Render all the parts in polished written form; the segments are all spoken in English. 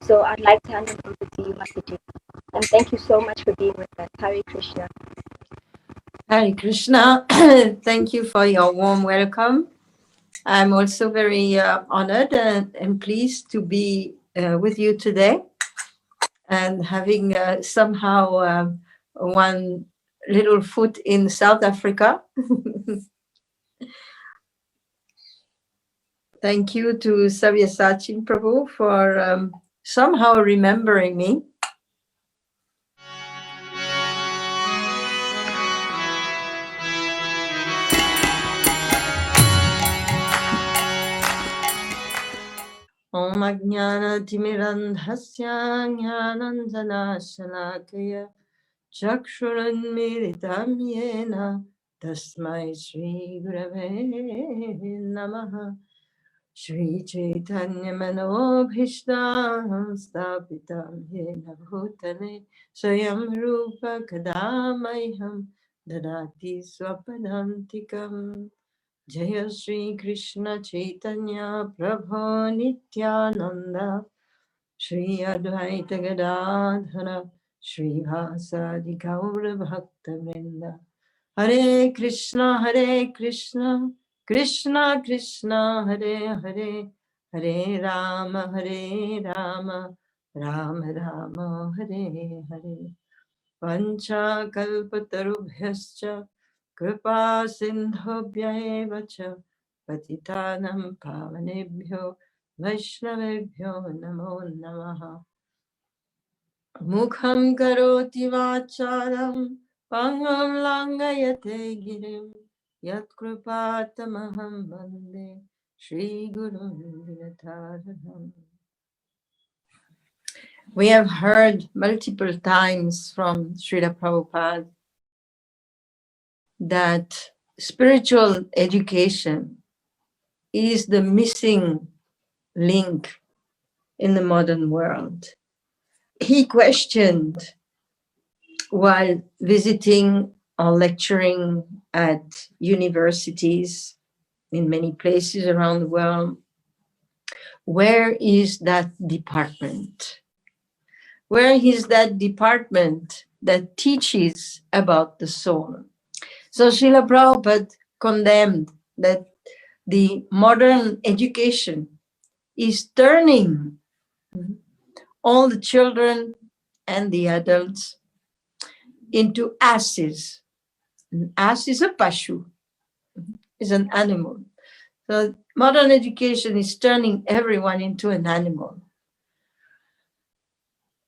So I'd like to hand it over to you, Mataji. And thank you so much for being with us. Hare Krishna. Hare Krishna. Thank you for your warm welcome. I'm also very honored and pleased to be with you today, and having somehow one little foot in South Africa. Thank you to Savyasachin Prabhu for somehow remembering me. Om Ajnana Timirandhasya Jnananjana Shalakaya Chakshurunmilitam Yena Tasmai Shri Gurave Namaha Shri Chaitanya Manobhishtam Stapitam Yena Bhutale Swayam Rupa Kadamayham Dadati Swapadantikam Jaya Shri Krishna Chaitanya Prabhu Nityananda Shri Advaita Gadadhara Shri Vasadi Gaura Bhakta Vrinda Hare Krishna Krishna Krishna Hare Hare Hare Rama Rama Rama Hare Hare Pancha Kalpatarubhyascha Kripa Sindhobhya cha Patitanam Pavanebhyo Vaishnavebhyo Namo Namaha Mukham Karoti Vacharam Pangam Langayate Girim Yat Kripatamaham Vande Shri Guru Vinataranam. We have heard multiple times from Srila Prabhupada that spiritual education is the missing link in the modern world. He questioned while visiting or lecturing at universities in many places around the world, where is that department? Where is that department that teaches about the soul? So Srila Prabhupada condemned that the modern education is turning all the children and the adults into asses. An ass is a pashu, is an animal. So modern education is turning everyone into an animal.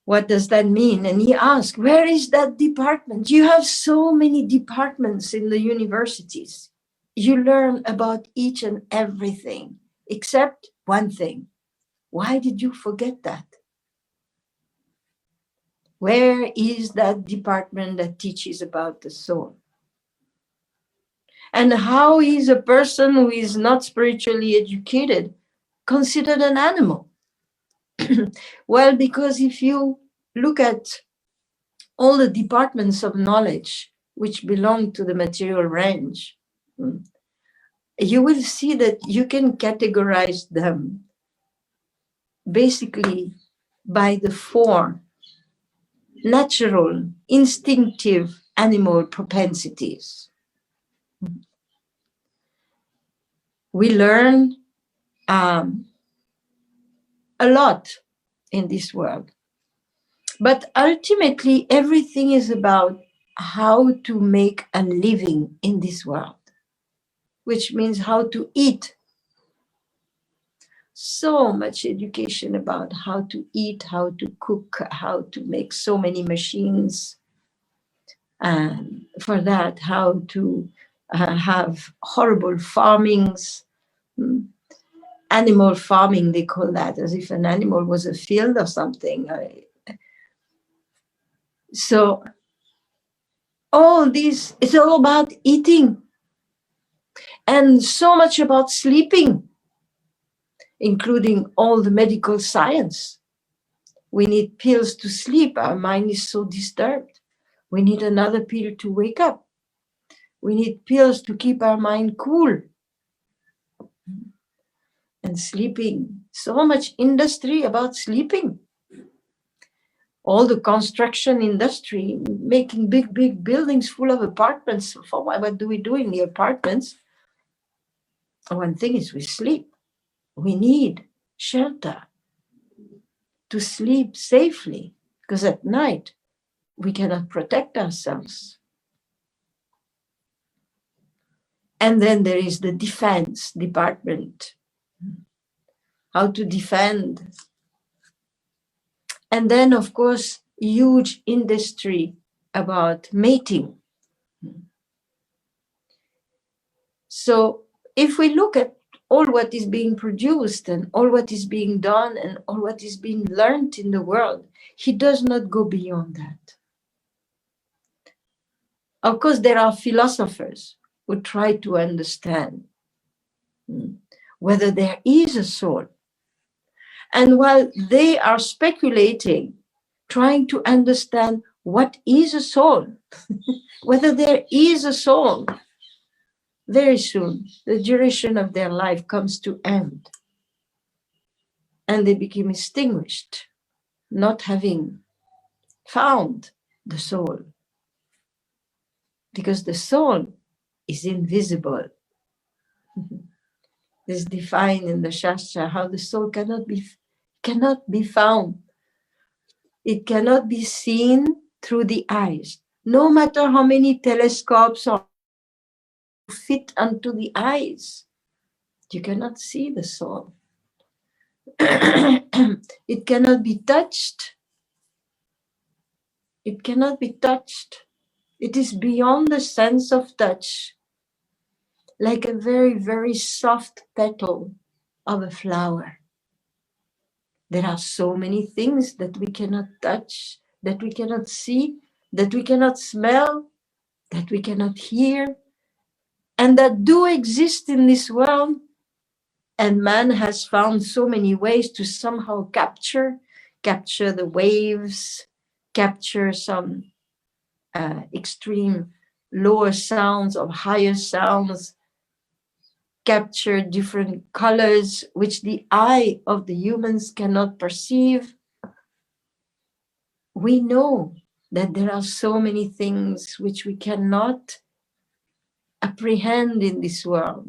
What does that mean? And he asked, where is that department? You have so many departments in the universities. You learn about each and everything, except one thing. Why did you forget that? Where is that department that teaches about the soul? And how is a person who is not spiritually educated considered an animal? Well, because if you look at all the departments of knowledge which belong to the material range, you will see that you can categorize them basically by the four natural, instinctive animal propensities. We learn a lot in this world. But ultimately, everything is about how to make a living in this world, which means how to eat. So much education about how to eat, how to cook, how to make so many machines. And for that, how to have horrible farmings. Animal farming, they call that, as if an animal was a field or something. So all this, it's all about eating and so much about sleeping, including all the medical science. We need pills to sleep. Our mind is so disturbed. We need another pill to wake up. We need pills to keep our mind cool. And sleeping, so much industry about sleeping. all the construction industry, making big buildings full of apartments. For what do we do in the apartments? One thing is we sleep. We need shelter to sleep safely, because at night we cannot protect ourselves. And then there is the defense department, how to defend. And then, of course, huge industry about mating. So if we look at all what is being produced and all what is being done and all what is being learned in the world, he does not go beyond that. Of course, there are philosophers who try to understand whether there is a soul. And while they are speculating, trying to understand what is a soul, whether there is a soul, very soon the duration of their life comes to end. And they become extinguished, not having found the soul. Because the soul is invisible. It's defined in the Shastra how the soul cannot be found. It cannot be seen through the eyes. No matter how many telescopes are fit unto the eyes, you cannot see the soul. It cannot be touched. It cannot be touched. It is beyond the sense of touch, like a very soft petal of a flower. There are so many things that we cannot touch, that we cannot see, that we cannot smell, that we cannot hear, and that do exist in this world. And man has found so many ways to somehow capture the waves, capture some extreme lower sounds or higher sounds, capture different colors which the eye of the humans cannot perceive. We know that there are so many things which we cannot apprehend in this world.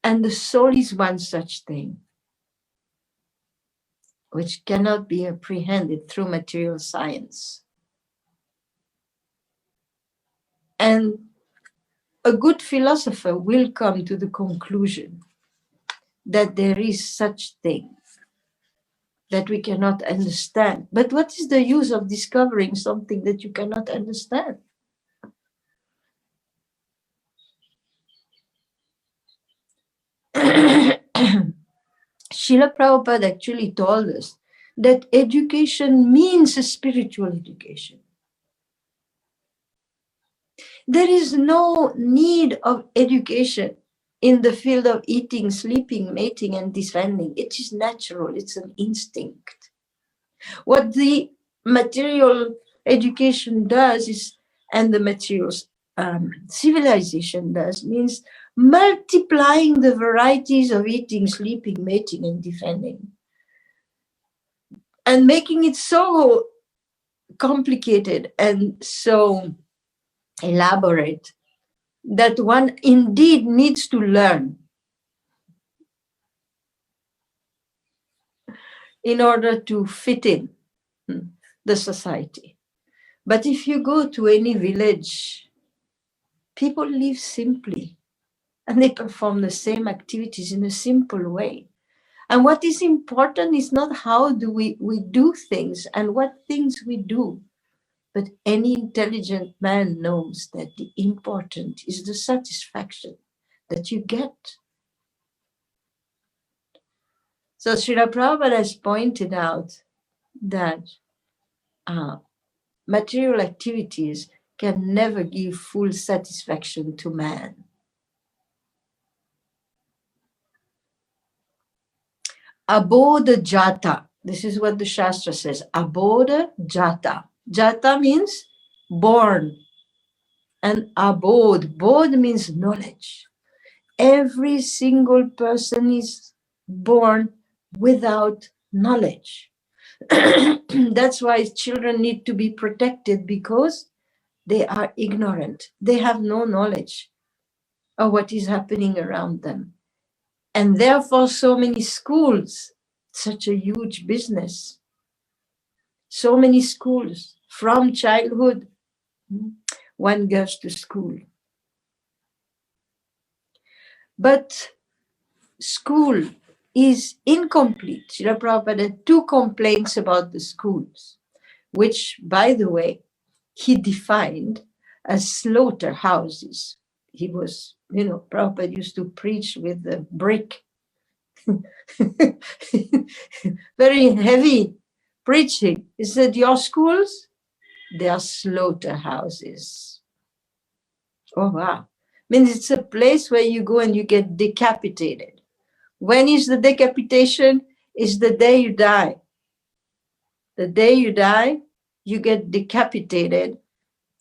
And the soul is one such thing, which cannot be apprehended through material science. And a good philosopher will come to the conclusion that there is such thing that we cannot understand. But what is the use of discovering something that you cannot understand? Srila Prabhupada actually told us that education means a spiritual education. There is no need of education in the field of eating, sleeping, mating, and defending. It is natural, it's an instinct. What the material education does is, and the material civilization does, means multiplying the varieties of eating, sleeping, mating, and defending, and making it so complicated and so elaborate that one indeed needs to learn in order to fit in the society. But if you go to any village, people live simply and they perform the same activities in a simple way. And what is important is not how do we do things and what things we do, but any intelligent man knows that the important is the satisfaction that you get. So Srila Prabhupada has pointed out that material activities can never give full satisfaction to man. Abodha jata. This is what the Shastra says. Abodha jata. Jata means born. And abodh. Bodh means knowledge. Every single person is born without knowledge. That's why children need to be protected, because they are ignorant. They have no knowledge of what is happening around them. And therefore, so many schools, such a huge business. So many schools from childhood, one goes to school. But school is incomplete. Srila Prabhupada had 2 complaints about the schools, which, by the way, he defined as slaughterhouses. He was, Prabhupada used to preach with a brick. Very heavy preaching. He said, your schools, they are slaughterhouses. Oh, wow. Means it's a place where you go and you get decapitated. When is the decapitation? Is the day you die. The day you die, you get decapitated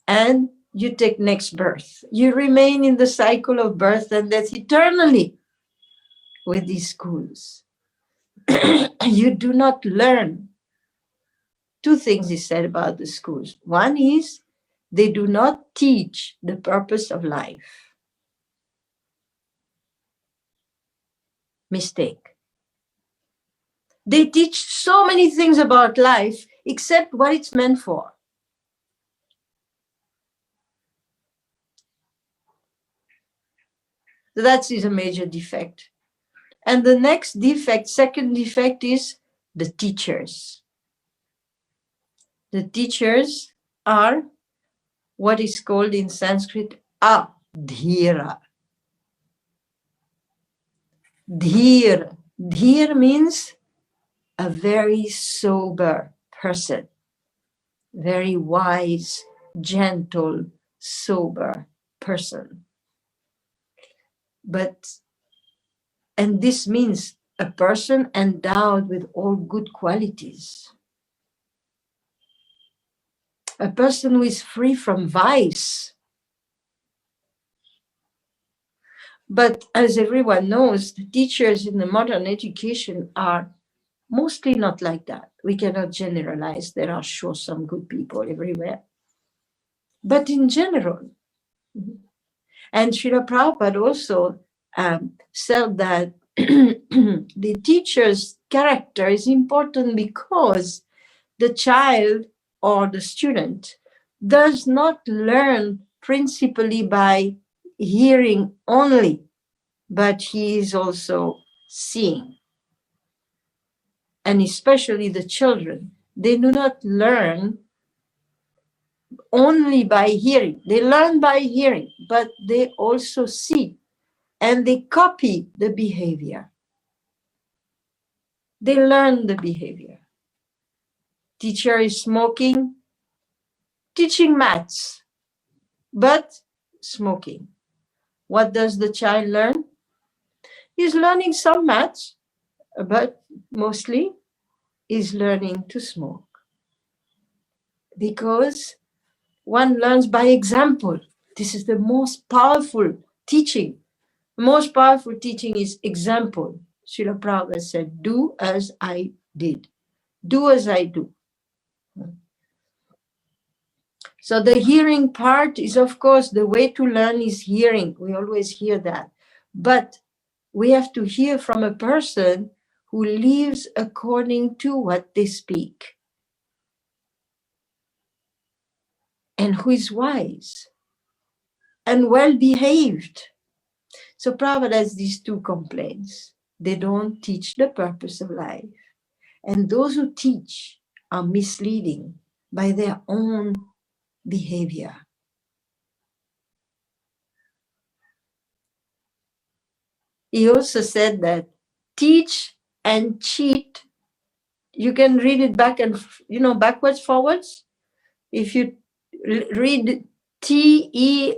and you take next birth. You remain in the cycle of birth and death eternally with these schools. You do not learn. 2 things he said about the schools. One is they do not teach the purpose of life. Mistake. They teach so many things about life except what it's meant for. So that is a major defect. And the next defect, second defect, is the teachers. The teachers are what is called in Sanskrit adhira. Dhir. Dhir means a very sober person, very wise, gentle, sober person. And this means a person endowed with all good qualities. A person who is free from vice. But as everyone knows, the teachers in the modern education are mostly not like that. We cannot generalize. There are sure some good people everywhere. But in general, and Srila Prabhupada also said that the teacher's character is important because the child or the student does not learn principally by hearing only, but he is also seeing. And especially the children, they do not learn only by hearing. They learn by hearing, but they also see and they copy the behavior. They learn the behavior. Teacher is smoking, teaching maths, but smoking. What does the child learn? He's learning some maths, but mostly is learning to smoke. Because one learns by example. This is the most powerful teaching. The most powerful teaching is example. Srila Prabhupada said, do as I did. Do as I do. So the hearing part is, of course, the way to learn is hearing. We always hear that. But we have to hear from a person who lives according to what they speak and who is wise and well-behaved. So Prabhupada has these 2 complaints. They don't teach the purpose of life. And those who teach are misleading by their own behavior. He also said that teach and cheat, you can read it back and, backwards, forwards. If you read T-E-A-C-H,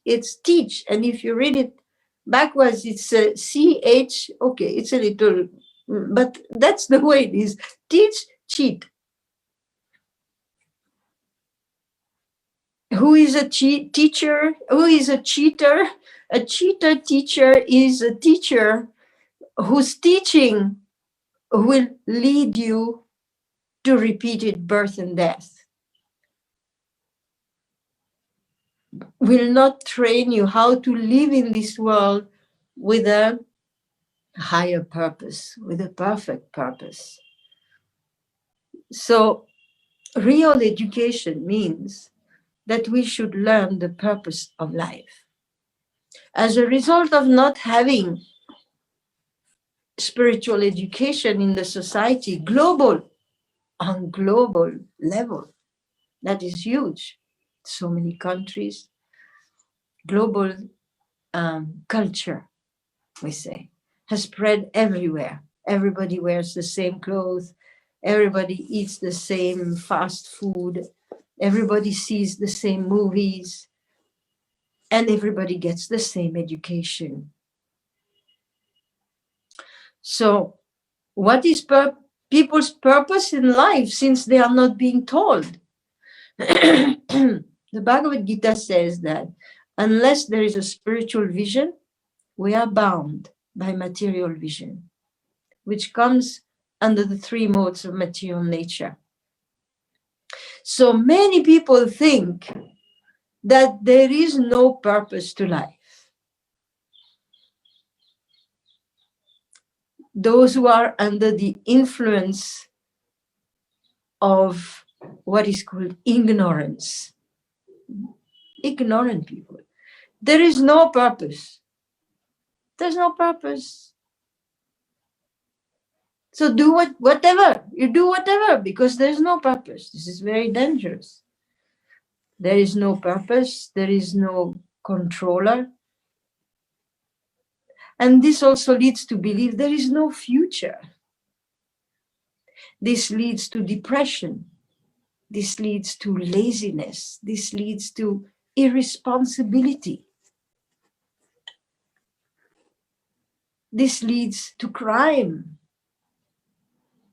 it's teach. And if you read it backwards, it's C-H. Okay, it's a little, but that's the way it is. Teach, cheat. Who is a teacher? Who is a cheater? A cheater teacher is a teacher who's teaching will lead you to repeated birth and death, will not train you how to live in this world with a higher purpose, with a perfect purpose. So real education means that we should learn the purpose of life. As a result of not having spiritual education in the society, on global level, that is huge. So many countries, global culture, we say, has spread everywhere. Everybody wears the same clothes. Everybody eats the same fast food. Everybody sees the same movies. And everybody gets the same education. So what is people's purpose in life since they are not being told? The Bhagavad Gita says that unless there is a spiritual vision, we are bound by material vision, which comes under the three modes of material nature. So many people think that there is no purpose to life. Those who are under the influence of what is called ignorance, ignorant people, there is no purpose. There's no purpose. So do whatever, you do whatever, because there's no purpose. This is very dangerous. There is no purpose, there is no controller. And this also leads to believe there is no future. This leads to depression. This leads to laziness. This leads to irresponsibility. This leads to crime.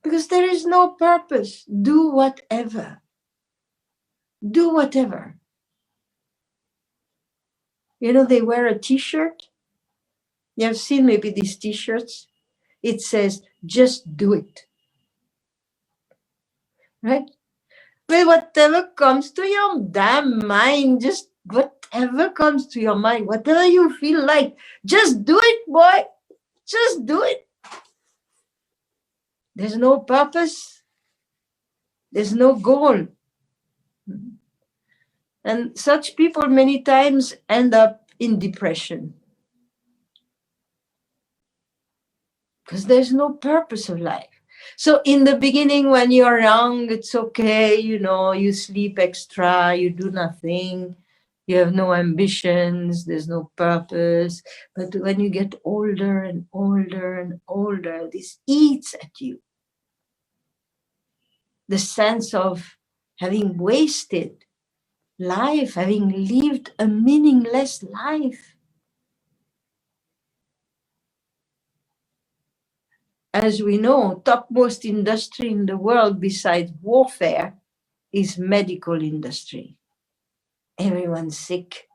Because there is no purpose. Do whatever. Do whatever. You know, they wear a t-shirt. You have seen maybe these t-shirts. It says, just do it. Right? Well, whatever comes to your damn mind, just whatever comes to your mind, whatever you feel like, just do it, boy. Just do it. There's no purpose. There's no goal. And such people many times end up in depression. Because there's no purpose of life. So in the beginning, when you're young, it's okay, you know, you sleep extra, you do nothing, you have no ambitions, there's no purpose. But when you get older and older and older, this eats at you. The sense of having wasted life, having lived a meaningless life. As we know, topmost industry in the world besides warfare is medical industry. Everyone's sick.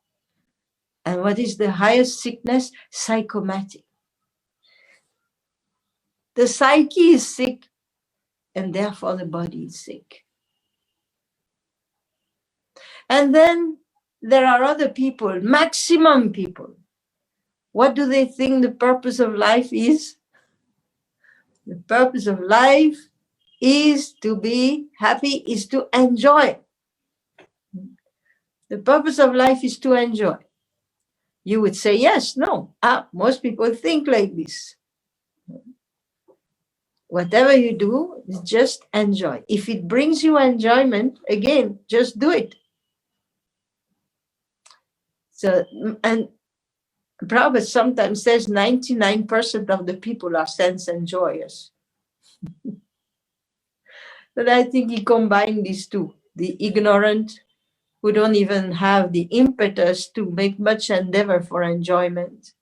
And what is the highest sickness? Psychomatic. The psyche is sick, and therefore the body is sick. And then there are other people, maximum people. What do they think the purpose of life is? The purpose of life is to be happy, is to enjoy. The purpose of life is to enjoy. You would say, yes, no. Most people think like this. Whatever you do, just enjoy. If it brings you enjoyment, again, just do it. So, and Prabhupada sometimes says 99% of the people are sense enjoyers. But I think he combined these two, the ignorant, who don't even have the impetus to make much endeavor for enjoyment,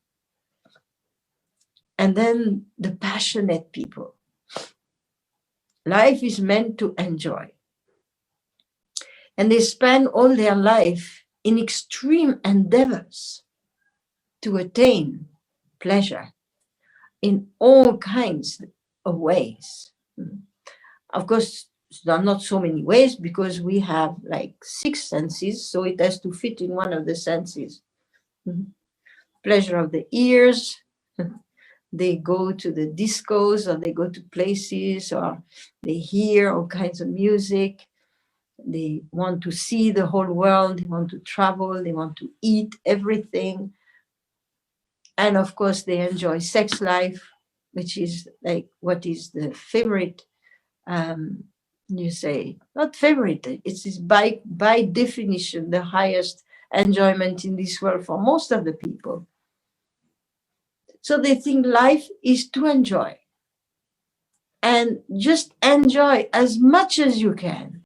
and then the passionate people. Life is meant to enjoy. And they spend all their life in extreme endeavors to attain pleasure in all kinds of ways. Of course, there are not so many ways because we have like 6 senses, so it has to fit in one of the senses. Pleasure of the ears. They go to the discos, or they go to places, or they hear all kinds of music. They want to see the whole world. They want to travel. They want to eat everything. And of course, they enjoy sex life, which is like what is the favorite. You say not favorite. It is by definition the highest enjoyment in this world for most of the people. So they think life is to enjoy. And just enjoy as much as you can.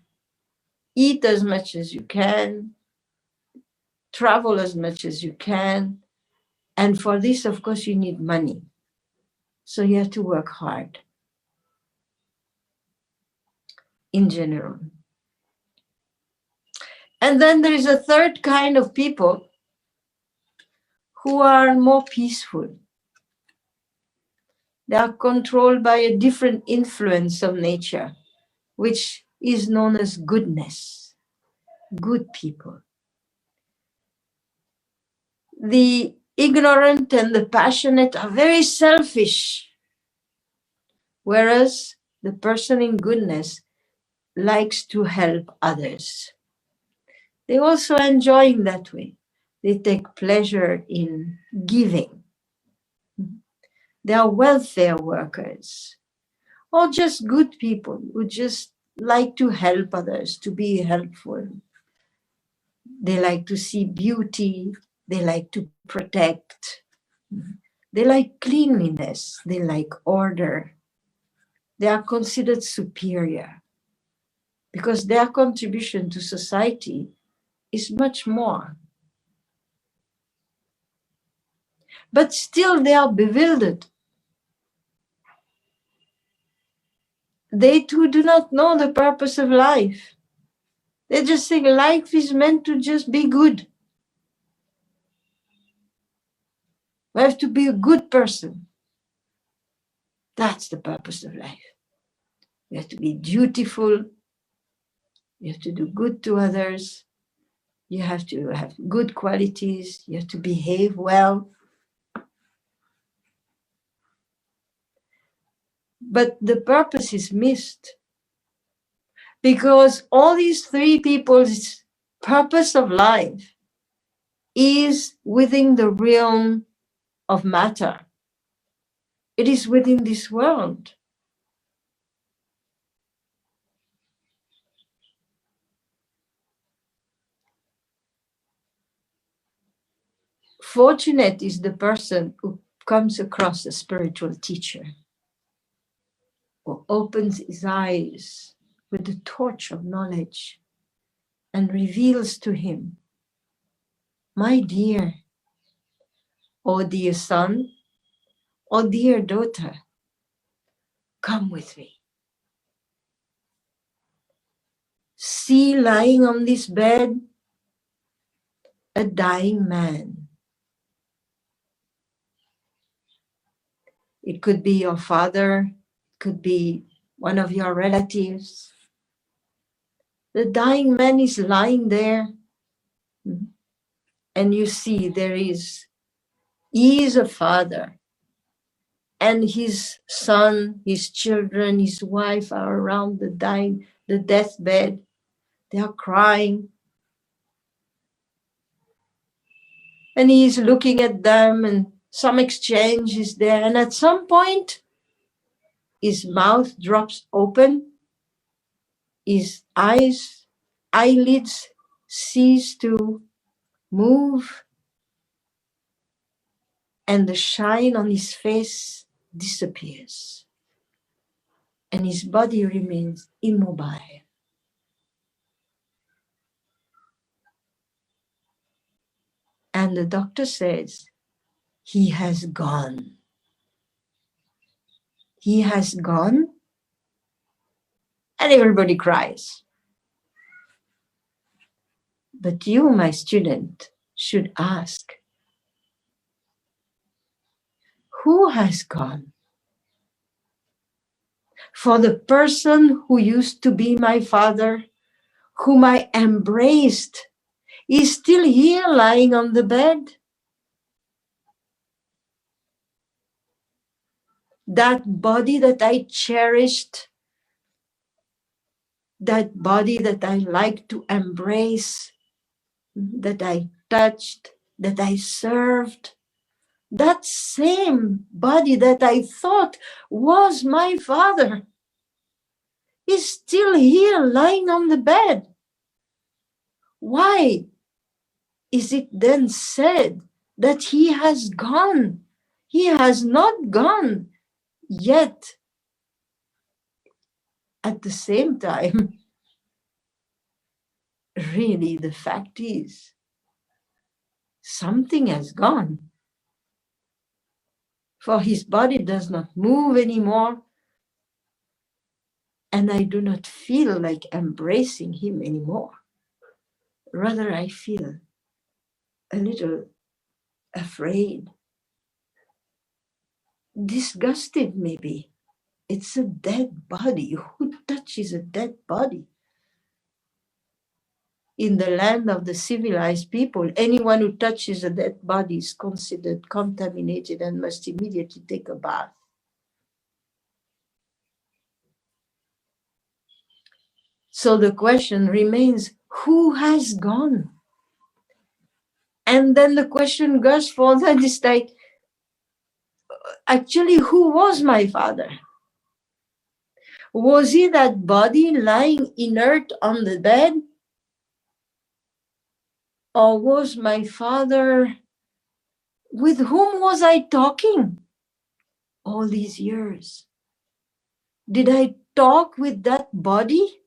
Eat as much as you can. Travel as much as you can. And for this, of course, you need money. So you have to work hard in general. And then there is a third kind of people who are more peaceful. They are controlled by a different influence of nature, which is known as goodness, good people. The ignorant and the passionate are very selfish, whereas the person in goodness likes to help others. They also enjoy in that way. They take pleasure in giving. They are welfare workers, or just good people who just like to help others, to be helpful. They like to see beauty. They like to protect. They like cleanliness. They like order. They are considered superior because their contribution to society is much more. But still they are bewildered. They too do not know the purpose of life. They just think life is meant to just be good. We have to be a good person. That's the purpose of life. You have to be dutiful. You have to do good to others. You have to have good qualities. You have to behave well. But the purpose is missed. Because all these three people's purpose of life is within the realm of matter. It is within this world. Fortunate is the person who comes across a spiritual teacher, who opens his eyes with the torch of knowledge and reveals to him, my dear, oh dear son, oh dear daughter, come with me. See lying on this bed a dying man. It could be your father, it could be one of your relatives. The dying man is lying there, and you see he is a father, and his son, his children, his wife are around the deathbed. They are crying. And he is looking at them, and some exchange is there. And at some point, his mouth drops open, his eyelids cease to move, and the shine on his face disappears. And his body remains immobile. And the doctor says, he has gone. He has gone. And everybody cries. But you, my student, should ask, who has gone? For the person who used to be my father, whom I embraced, is still here lying on the bed. That body that I cherished, that body that I liked to embrace, that I touched, that I served, that same body that I thought was my father is still here lying on the bed. Why is it then said that he has gone? He has not gone yet. At the same time, really, the fact is, something has gone. For his body does not move anymore, and I do not feel like embracing him anymore. Rather, I feel a little afraid, disgusted maybe. It's a dead body. Who touches a dead body? In the land of the civilized people, anyone who touches a dead body is considered contaminated and must immediately take a bath. So the question remains, who has gone? And then the question goes further, it's like, actually, who was my father? Was he that body lying inert on the bed? Or was my father, with whom was I talking all these years? Did I talk with that body?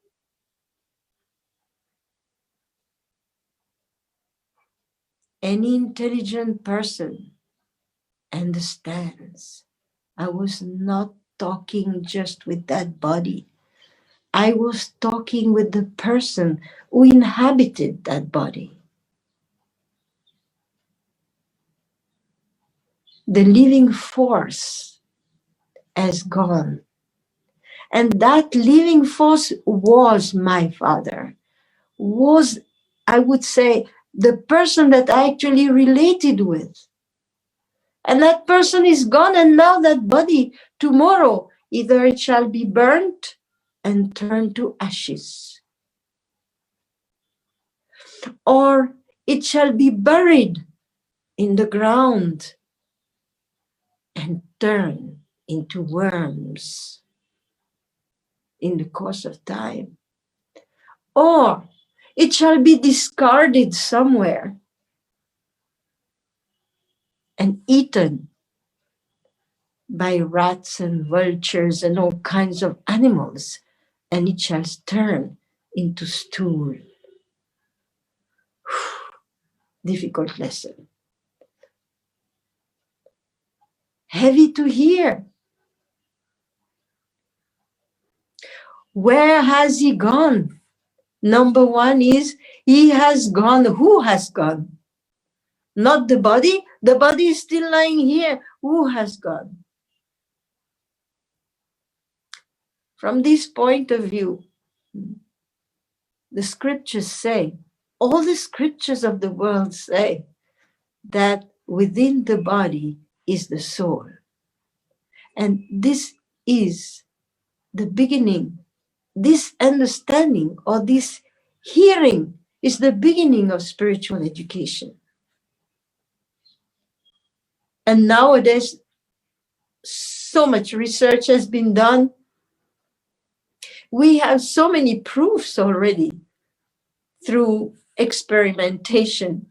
Any intelligent person understands I was not talking just with that body. I was talking with the person who inhabited that body. The living force has gone. And that living force was my father, was, I would say, the person that I actually related with. And that person is gone, and now that body, tomorrow, either it shall be burnt and turned to ashes, or it shall be buried in the ground and turn into worms in the course of time. Or it shall be discarded somewhere and eaten by rats and vultures and all kinds of animals, and it shall turn into stool. Difficult lesson. Heavy to hear. Where has he gone? Number one is, he has gone. Who has gone? Not the body. The body is still lying here. Who has gone? From this point of view, the scriptures say, all the scriptures of the world say that within the body is the soul. And this is the beginning. This understanding or this hearing is the beginning of spiritual education. And nowadays, so much research has been done. We have so many proofs already through experimentation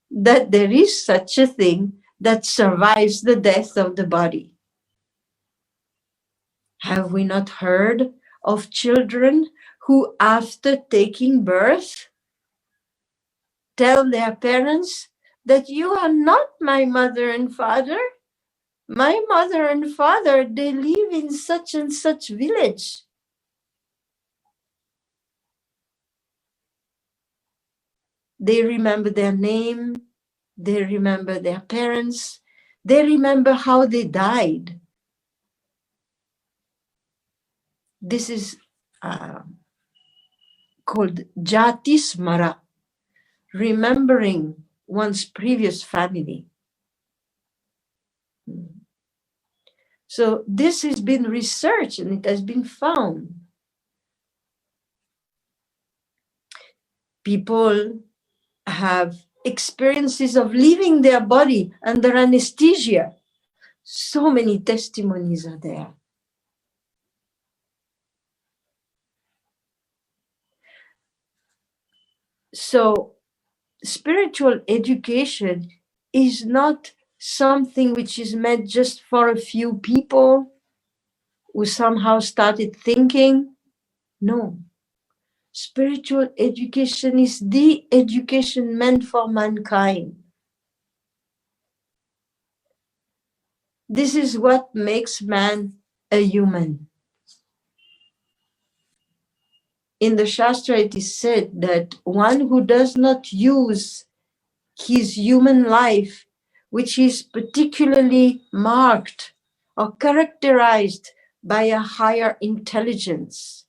that there is such a thing that survives the death of the body. Have we not heard of children who, after taking birth, tell their parents that you are not my mother and father? My mother and father, they live in such and such village. They remember their name, they remember their parents, they remember how they died. This is called Jati Smara, remembering one's previous family. So this has been researched and it has been found. People have experiences of leaving their body under anesthesia. So many testimonies are there. So spiritual education is not something which is meant just for a few people who somehow started thinking. No. Spiritual education is the education meant for mankind. This is what makes man a human. In the Shastra, it is said that one who does not use his human life, which is particularly marked or characterized by a higher intelligence,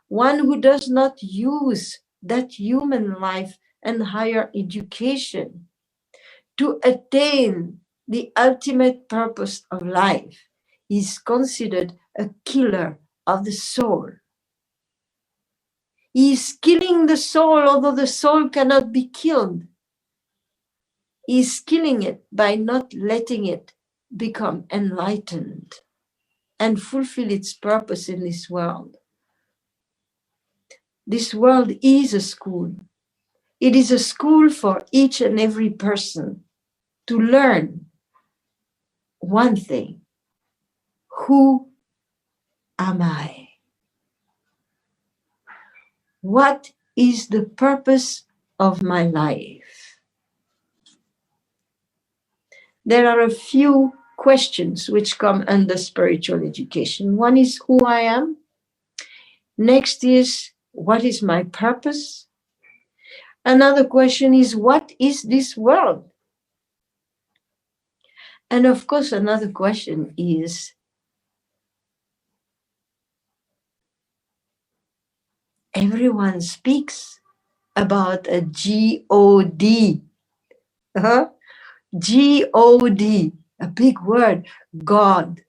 one who does not use that human life and higher education to attain the ultimate purpose of life, is considered a killer of the soul. He is killing the soul, although the soul cannot be killed. He is killing it by not letting it become enlightened and fulfill its purpose in this world. This world is a school. It is a school for each and every person to learn one thing. Who am I? What is the purpose of my life? There are a few questions which come under spiritual education. One is who I am. Next is what is my purpose? Another question is what is this world? And of course, another question is everyone speaks about a G-O-D. G-O-D, a big word, God.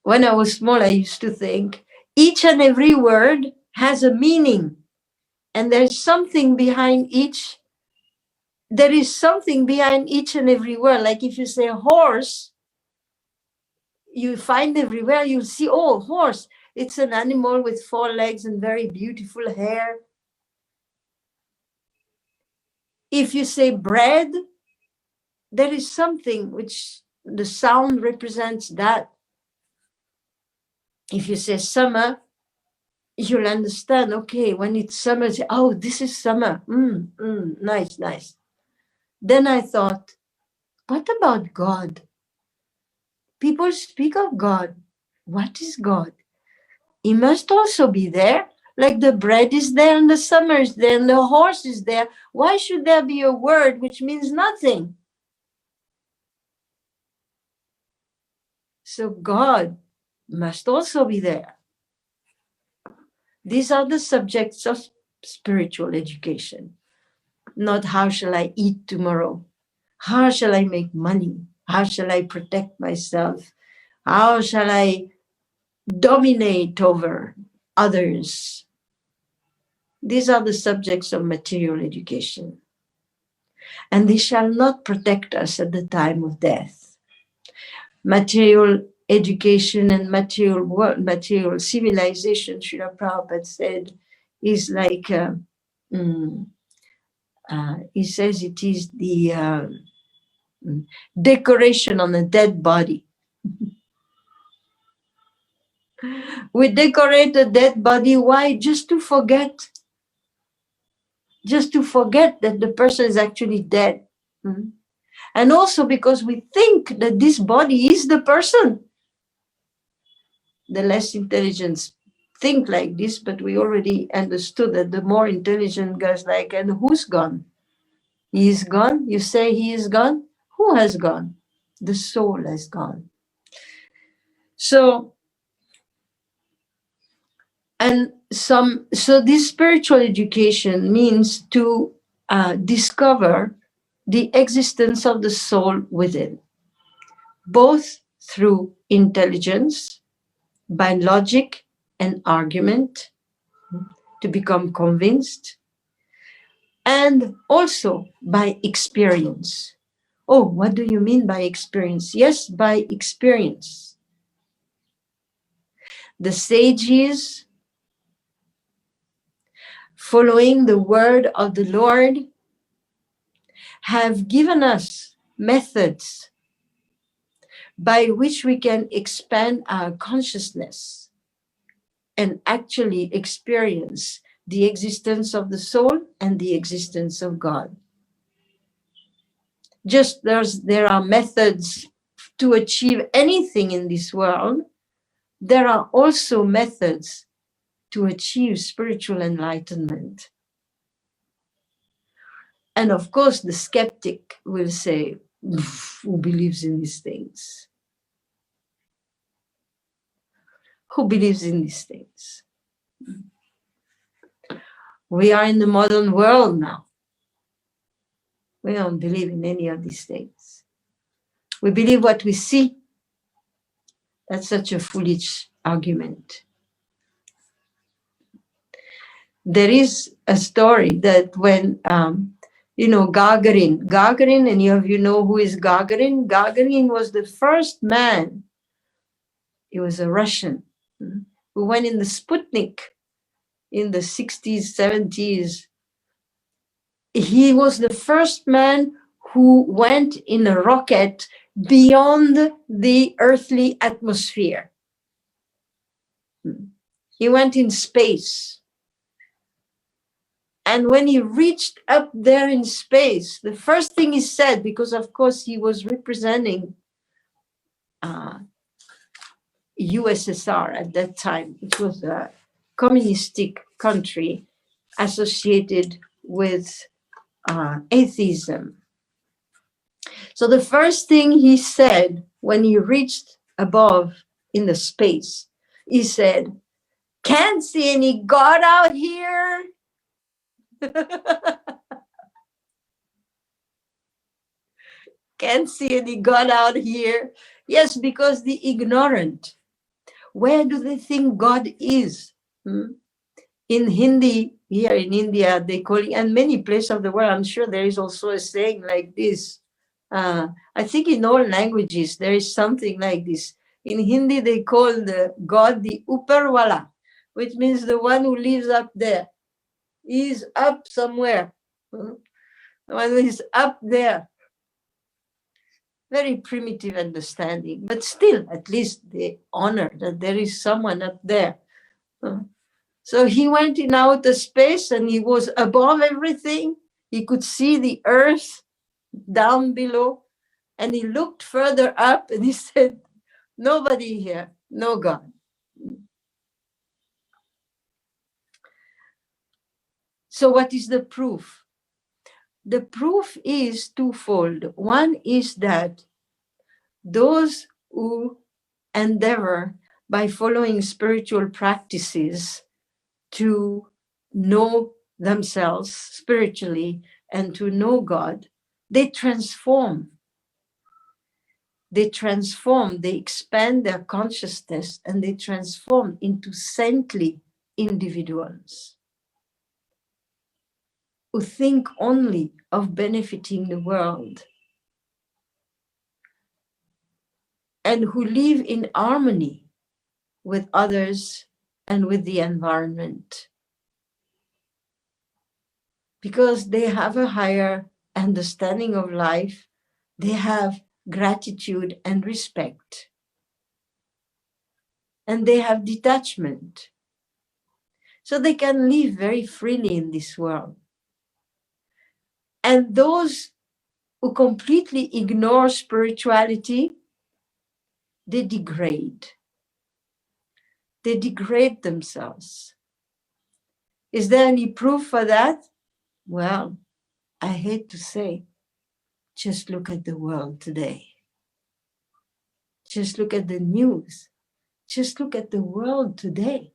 When I was small, I used to think each and every word has a meaning. And there's something behind each. There is something behind each and every word. Like if you say horse, you find everywhere, you'll see, oh, horse. It's an animal with 4 legs and very beautiful hair. If you say bread, there is something which the sound represents that. If you say summer, you'll understand, okay, when it's summer, say, oh, this is summer. Nice, nice. Then I thought, what about God? People speak of God. What is God? He must also be there. Like the bread is there and the summer is there and the horse is there. Why should there be a word which means nothing? So God must also be there. These are the subjects of spiritual education. Not how shall I eat tomorrow? How shall I make money? How shall I protect myself? How shall I dominate over others? These are the subjects of material education. And they shall not protect us at the time of death. Material education and material world, material civilization, Srila Prabhupada said, is like, he says it is the decoration on a dead body. We decorate a dead body. Why? Just to forget. Just to forget that the person is actually dead. And also because we think that this body is the person. The less intelligent think like this, but we already understood that the more intelligent goes like, and who's gone? He is gone? You say he is gone? Who has gone? The soul has gone. So this spiritual education means to discover the existence of the soul within, both through intelligence, by logic and argument, to become convinced, and also by experience. Oh, what do you mean by experience? Yes, by experience. The sages, following the word of the Lord, have given us methods by which we can expand our consciousness and actually experience the existence of the soul and the existence of God. Just there are methods to achieve anything in this world, there are also methods to achieve spiritual enlightenment. And of course, the skeptic will say, who believes in these things? Who believes in these things? We are in the modern world now. We don't believe in any of these things. We believe what we see. That's such a foolish argument. There is a story that when, Gagarin, any of you know who is Gagarin? Gagarin was the first man, he was a Russian, who went in the Sputnik in the 60s, 70s. He was the first man who went in a rocket beyond the earthly atmosphere. He went in space. And when he reached up there in space, the first thing he said, because of course he was representing USSR at that time, which was a communistic country associated with atheism. So the first thing he said when he reached above in the space, he said, "Can't see any God out here." Can't see any God out here. Yes, because the ignorant, where do they think God is? In Hindi, here in India, they call it, and many places of the world, I'm sure there is also a saying like this. I think in all languages, there is something like this. In Hindi, they call the God the Uparwala, which means the one who lives up there. He's up somewhere. The one who is up there. Very primitive understanding, but still, at least they honor that there is someone up there. So he went in outer space and he was above everything. He could see the earth down below, and he looked further up and he said, "Nobody here, no God." So what is the proof? The proof is twofold. One is that those who endeavor by following spiritual practices to know themselves spiritually and to know God, they transform. They transform, they expand their consciousness, and they transform into saintly individuals who think only of benefiting the world and who live in harmony with others and with the environment, because they have a higher understanding of life, they have gratitude and respect, and they have detachment. So they can live very freely in this world. And those who completely ignore spirituality, they degrade. They degrade themselves. Is there any proof for that? Well, I hate to say, just look at the world today. Just look at the news. Just look at the world today.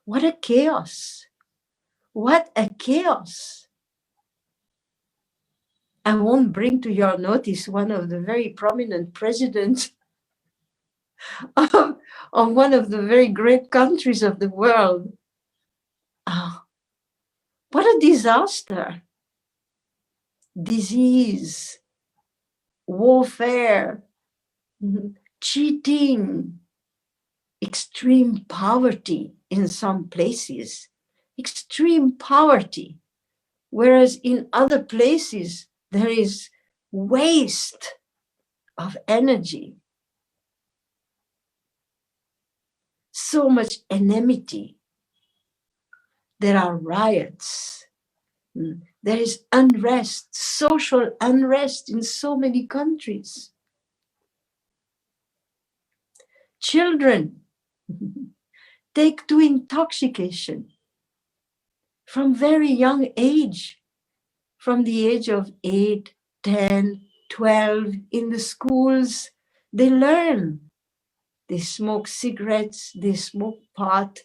What a chaos. What a chaos. I won't bring to your notice one of the very prominent presidents of, one of the very great countries of the world. Oh, what a disaster. Disease, warfare, cheating, extreme poverty in some places, extreme poverty, whereas in other places there is waste of energy, so much enmity. There are riots, there is unrest, social unrest in so many countries. Children take to intoxication from very young age, from the age of 8, 10, 12, in the schools. They learn. They smoke cigarettes, they smoke pot,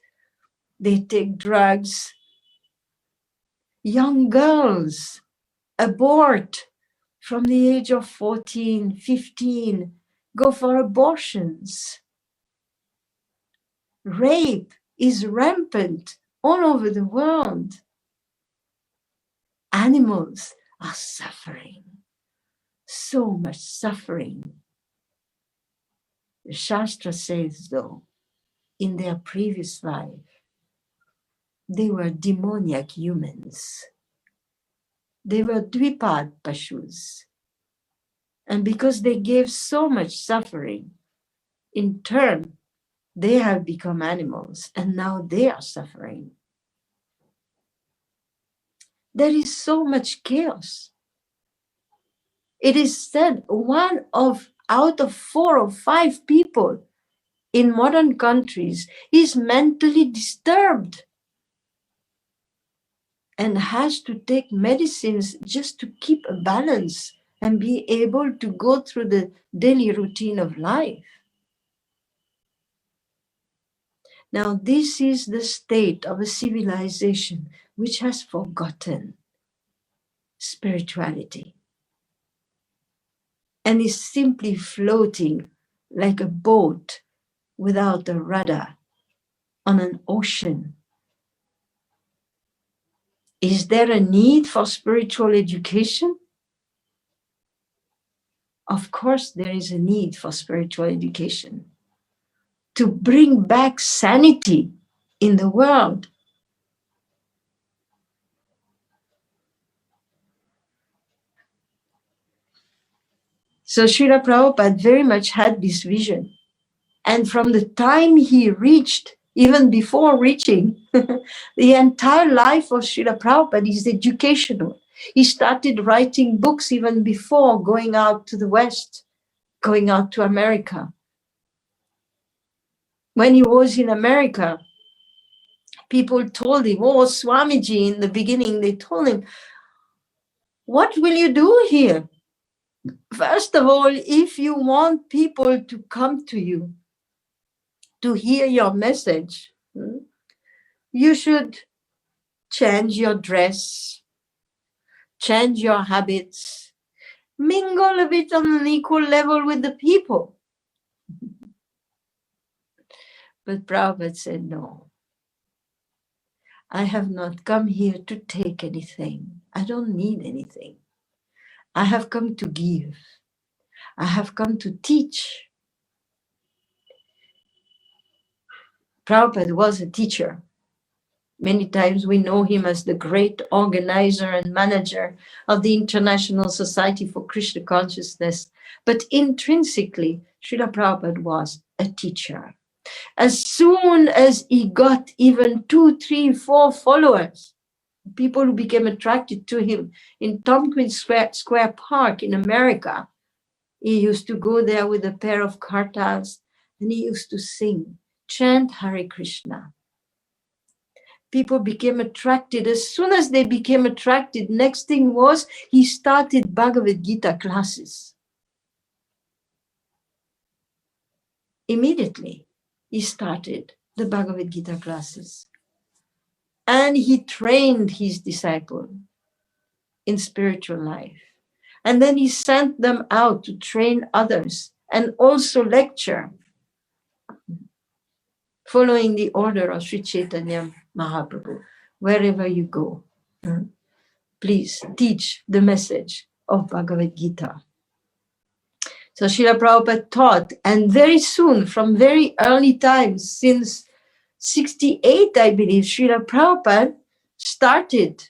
they take drugs. Young girls abort from the age of 14, 15, go for abortions. Rape is rampant all over the world. Animals are suffering, so much suffering. The Shastra says, though, in their previous life, they were demoniac humans. They were dvipad pashus. And because they gave so much suffering, in turn, they have become animals, and now they are suffering. There is so much chaos. It is said out of 4 or 5 people in modern countries is mentally disturbed and has to take medicines just to keep a balance and be able to go through the daily routine of life. Now, this is the state of a civilization which has forgotten spirituality and is simply floating like a boat without a rudder on an ocean. Is there a need for spiritual education? Of course, there is a need for spiritual education to bring back sanity in the world. So Srila Prabhupada very much had this vision. And from the time he reached, even before reaching, the entire life of Srila Prabhupada is educational. He started writing books even before going out to the West, going out to America. When he was in America, people told him, oh, Swamiji, in the beginning, they told him, what will you do here? First of all, if you want people to come to you, to hear your message, you should change your dress, change your habits, mingle a bit on an equal level with the people. But Prabhupada said, no, I have not come here to take anything. I don't need anything. I have come to give. I have come to teach. Prabhupada was a teacher. Many times we know him as the great organizer and manager of the International Society for Krishna Consciousness. But intrinsically, Srila Prabhupada was a teacher. As soon as he got even 2, 3, 4 followers, people who became attracted to him in Tompkins Square Park in America, he used to go there with a pair of kartals and he used to sing, chant Hare Krishna. People became attracted. As soon as they became attracted, next thing was he started Bhagavad Gita classes. immediately he started the Bhagavad Gita classes. And he trained his disciple in spiritual life. And then he sent them out to train others and also lecture, following the order of Sri Chaitanya Mahaprabhu. Wherever you go, please teach the message of Bhagavad Gita. So Srila Prabhupada taught, and very soon, from very early times, since 68, I believe, Srila Prabhupada started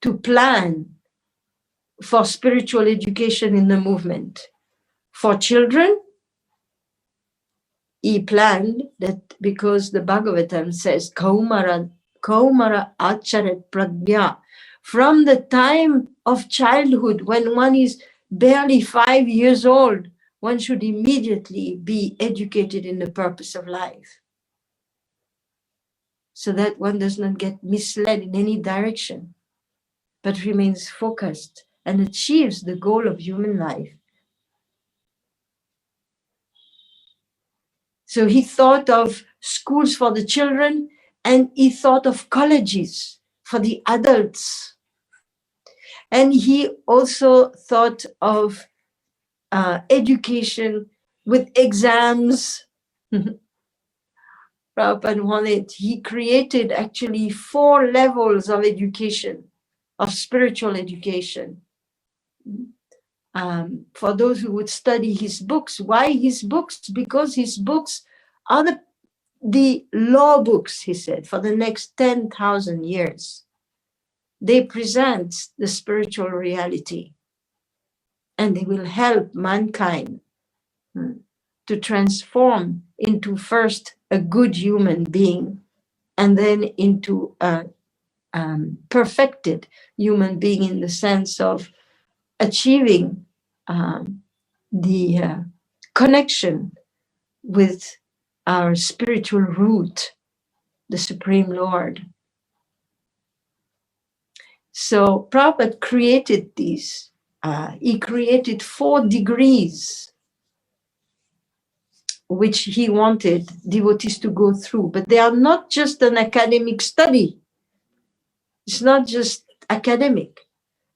to plan for spiritual education in the movement. For children, he planned that, because the Bhagavatam says, Kaumara Acharet Pragya, from the time of childhood, when one is barely 5 years old, one should immediately be educated in the purpose of life, so that one does not get misled in any direction, but remains focused and achieves the goal of human life. So he thought of schools for the children, and he thought of colleges for the adults. And he also thought of education with exams. Prabhupada wanted, he created actually 4 levels of education, of spiritual education. For those who would study his books. Why his books? Because his books are the law books, he said, for the next 10,000 years. They present the spiritual reality, and they will help mankind to transform into first a good human being, and then into a perfected human being, in the sense of achieving the connection with our spiritual root, the Supreme Lord. So Prabhupada created these. He created 4 degrees which he wanted devotees to go through. But they are not just an academic study. It's not just academic.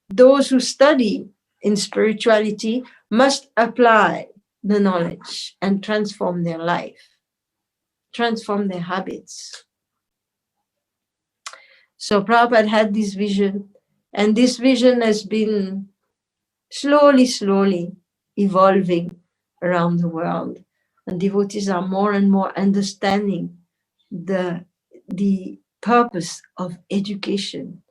Those who study in spirituality must apply the knowledge and transform their life, transform their habits. So Prabhupada had this vision, and this vision has been slowly evolving around the world. And devotees are more and more understanding the purpose of education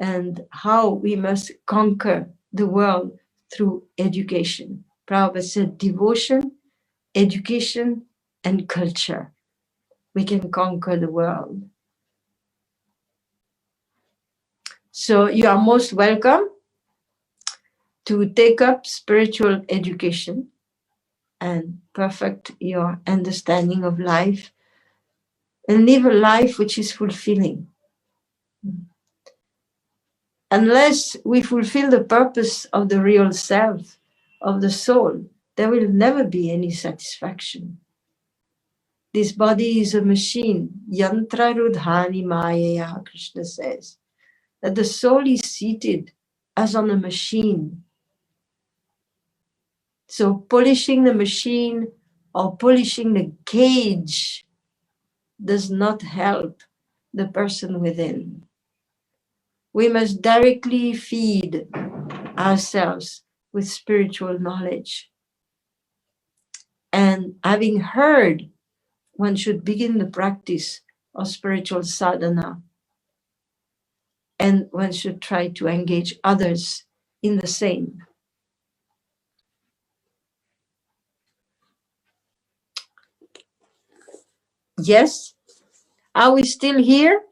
and how we must conquer the world through education. Prabhupada said, devotion, education, and culture. We can conquer the world. So you are most welcome to take up spiritual education and perfect your understanding of life and live a life which is fulfilling. Unless we fulfill the purpose of the real self, of the soul, there will never be any satisfaction. This body is a machine. Yantra rudhani mayaya, Krishna says. That the soul is seated as on a machine. So polishing the machine or polishing the cage does not help the person within. We must directly feed ourselves with spiritual knowledge. And having heard, one should begin the practice of spiritual sadhana. And one should try to engage others in the same. Yes? Are we still here?